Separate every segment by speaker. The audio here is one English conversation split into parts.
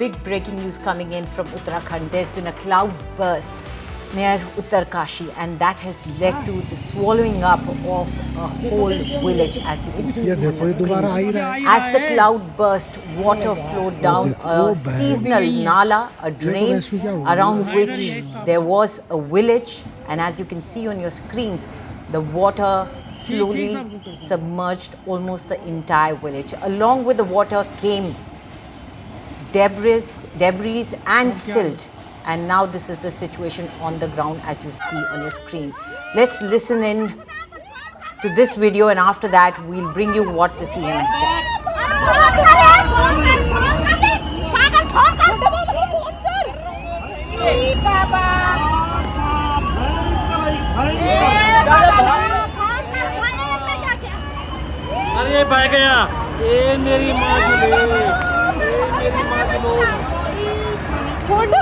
Speaker 1: big breaking news coming in from Uttarakhand. There's been a cloud burst near Uttarkashi, and that has led to the swallowing up of a whole village, as you can see on the screen. As the cloud burst, water flowed down a seasonal nala, a drain, around which there was a village, and as you can see on your screens, the water slowly submerged almost the entire village. Along with the water came debris and silt. And now this is the situation on the ground, as you see on your screen. Let's listen in to this video, and after that we'll bring you what the CM has said.
Speaker 2: अरे बह गया ये मेरी माँ झूले मेरी माँ छोटे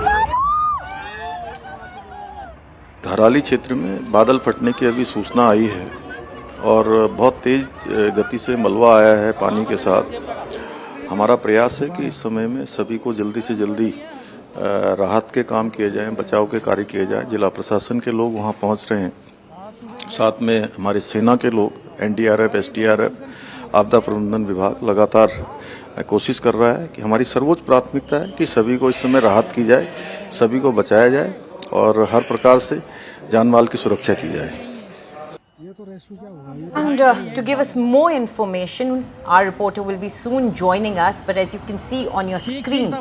Speaker 3: धराली क्षेत्र में बादल फटने की अभी सूचना आई है और बहुत तेज गति से मलबा आया है पानी के साथ। हमारा प्रयास है कि इस समय में सभी को जल्दी से जल्दी राहत के काम किए जाएं, बचाव के कार्य किए जाएं। जिला प्रशासन के लोग वहां पहुंच रहे हैं, साथ में हमारी सेना के लोग, NDRF, SDRF, आपदा प्रबंधन विभाग लगातार कोशिश कर रहा है कि हमारी सर्वोच्च प्राथमिकता है कि सभी को इस समय राहत की जाए, सभी को बचाया जाए और हर प्रकार से जान माल की सुरक्षा की जाए।
Speaker 1: And to give us more information, our reporter will be soon joining us. But as you can see on your screen,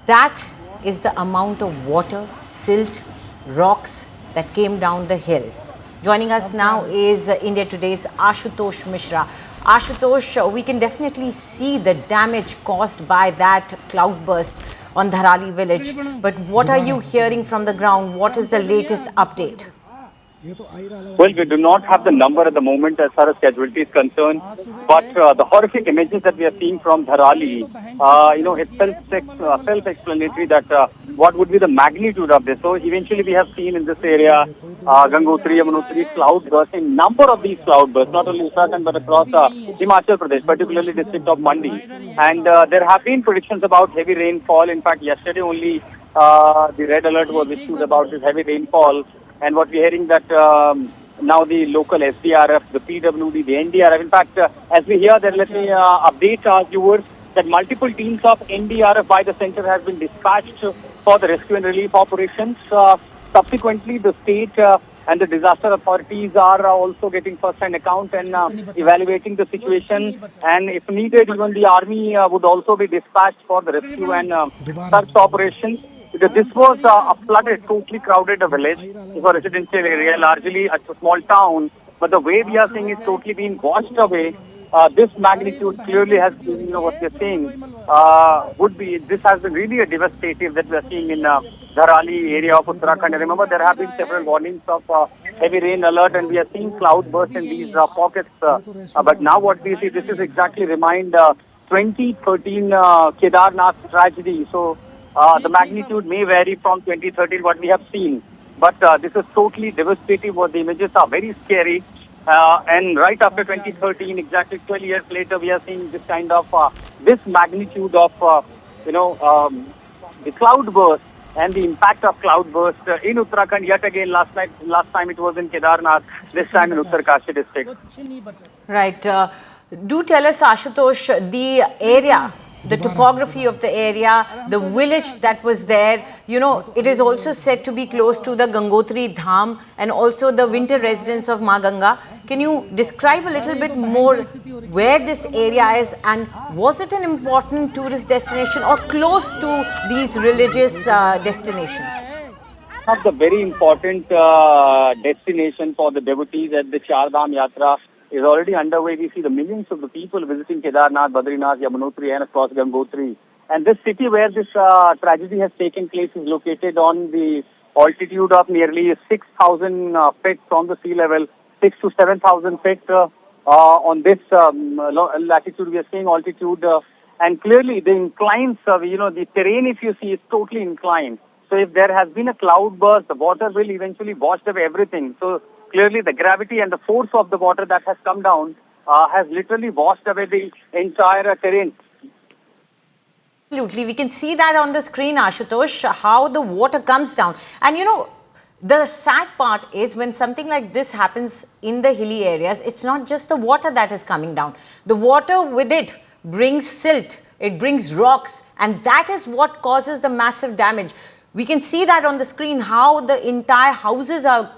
Speaker 1: that is the amount of water, silt, rocks that came down the hill. Joining us now is India Today's Ashutosh Mishra. Ashutosh, we can definitely see the damage caused by that cloudburst on Dharali village. But what are you hearing from the ground? What is the latest update?
Speaker 4: Well, we do not have the number at the moment as far as casualty is concerned, but the horrific images that we are seeing from Dharali, it's self-explanatory that what would be the magnitude of this. So eventually we have seen in this area, Gangotri, Yamunotri, cloud bursting, number of these cloud bursts, not only Uttarakhand but across Himachal Pradesh, particularly district of Mandi. And there have been predictions about heavy rainfall. In fact, yesterday only the red alert was issued about this heavy rainfall. And what we're hearing that now the local SDRF, the PWD, the NDRF, in fact, as we hear that, let me update our viewers that multiple teams of NDRF by the center have been dispatched for the rescue and relief operations. Subsequently, the state and the disaster authorities are also getting first-hand account and evaluating the situation. And if needed, even the army would also be dispatched for the rescue and search operations. Because this was a flooded, totally crowded village. It was a residential area, largely a small town. But the way we are seeing is totally being washed away. This magnitude clearly has, what we are saying, this has been really a devastative that we are seeing in Dharali area of Uttarakhand. And remember, there have been several warnings of heavy rain alert, and we are seeing cloud bursts in these pockets. But now what we see, this is exactly remind 2013 Kedarnath tragedy. So the magnitude may vary from 2013, what we have seen. But this is totally devastating. The images are very scary. And right after 2013, exactly 12 years later, we are seeing this kind of, this magnitude of, the cloudburst and the impact of cloudburst in Uttarakhand. Yet again, last time it was in Kedarnath, this time in Uttarkashi district.
Speaker 1: Right. Do tell us, Ashutosh, the area, the topography of the area, the village that was there. It is also said to be close to the Gangotri Dham and also the winter residence of Ma Ganga. Can you describe a little bit more where this area is, and was it an important tourist destination or close to these religious destinations?
Speaker 4: That's a very important destination for the devotees at the Char Dham Yatra. Is already underway. We see the millions of the people visiting Kedarnath, Badrinath, Yamunotri and across Gangotri. And this city where this tragedy has taken place is located on the altitude of nearly 6,000 feet from the sea level, 6 to 7,000 feet on this latitude. We are seeing altitude and clearly the inclines, the terrain if you see is totally inclined. So if there has been a cloud burst, the water will eventually wash away everything. So clearly the gravity and the force of the water that has come down has literally washed away the entire terrain.
Speaker 1: Absolutely. We can see that on the screen, Ashutosh, how the water comes down. And the sad part is when something like this happens in the hilly areas, it's not just the water that is coming down. The water with it brings silt, it brings rocks, and that is what causes the massive damage. We can see that on the screen, how the entire houses are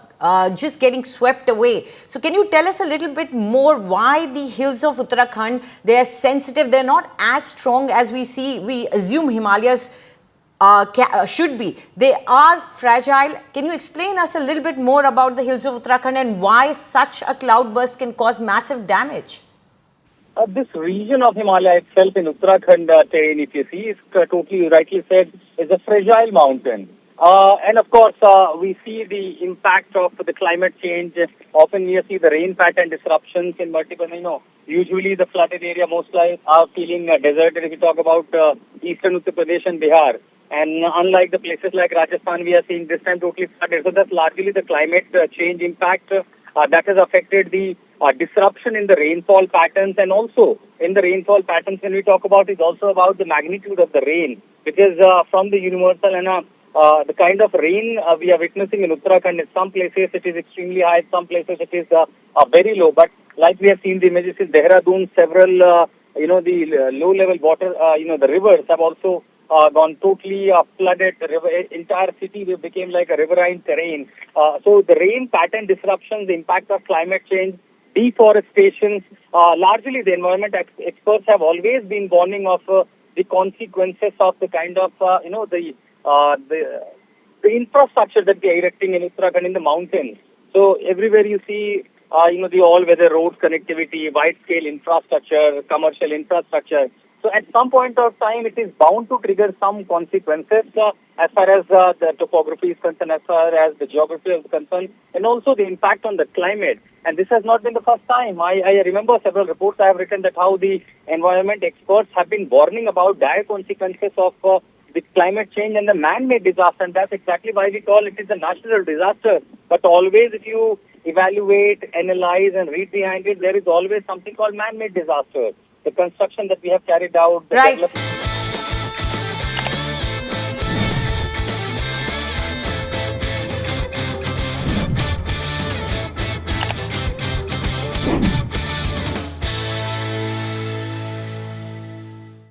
Speaker 1: just getting swept away. So can you tell us a little bit more why the hills of Uttarakhand, they are sensitive, they're not as strong as we assume Himalayas should be. They are fragile. Can you explain us a little bit more about the hills of Uttarakhand and why such a cloudburst can cause massive damage?
Speaker 4: This region of Himalaya itself in Uttarakhand terrain, if you see, is totally rightly said, is a fragile mountain. And of course, we see the impact of the climate change. Often we see the rain pattern disruptions in multiple, usually the flooded area most are feeling deserted if you talk about eastern Uttar Pradesh and Bihar. And unlike the places like Rajasthan, we are seeing this time totally flooded. So that's largely the climate change impact that has affected the disruption in the rainfall patterns. And also in the rainfall patterns, when we talk about, is also about the magnitude of the rain, because from the universal and the kind of rain we are witnessing in Uttarakhand, in some places it is extremely high, some places it is very low. But like we have seen the images in Dehradun, several, the low-level water, the rivers have also gone totally flooded. The river, entire city became like a riverine terrain. So the rain pattern disruptions, the impact of climate change, deforestation, largely the environment experts have always been warning of the consequences of the kind of, the infrastructure that they are erecting in Uttarakhand in the mountains. So everywhere you see, the all-weather roads connectivity, wide-scale infrastructure, commercial infrastructure. So at some point of time, it is bound to trigger some consequences as far as the topography is concerned, as far as the geography is concerned, and also the impact on the climate. And this has not been the first time. I remember several reports I have written that how the environment experts have been warning about dire consequences of the climate change and the man-made disaster. And that's exactly why we call it is a natural disaster. But always if you evaluate, analyze and read behind it, there is always something called man-made disaster. The construction that we have carried out, the
Speaker 1: Right.
Speaker 4: development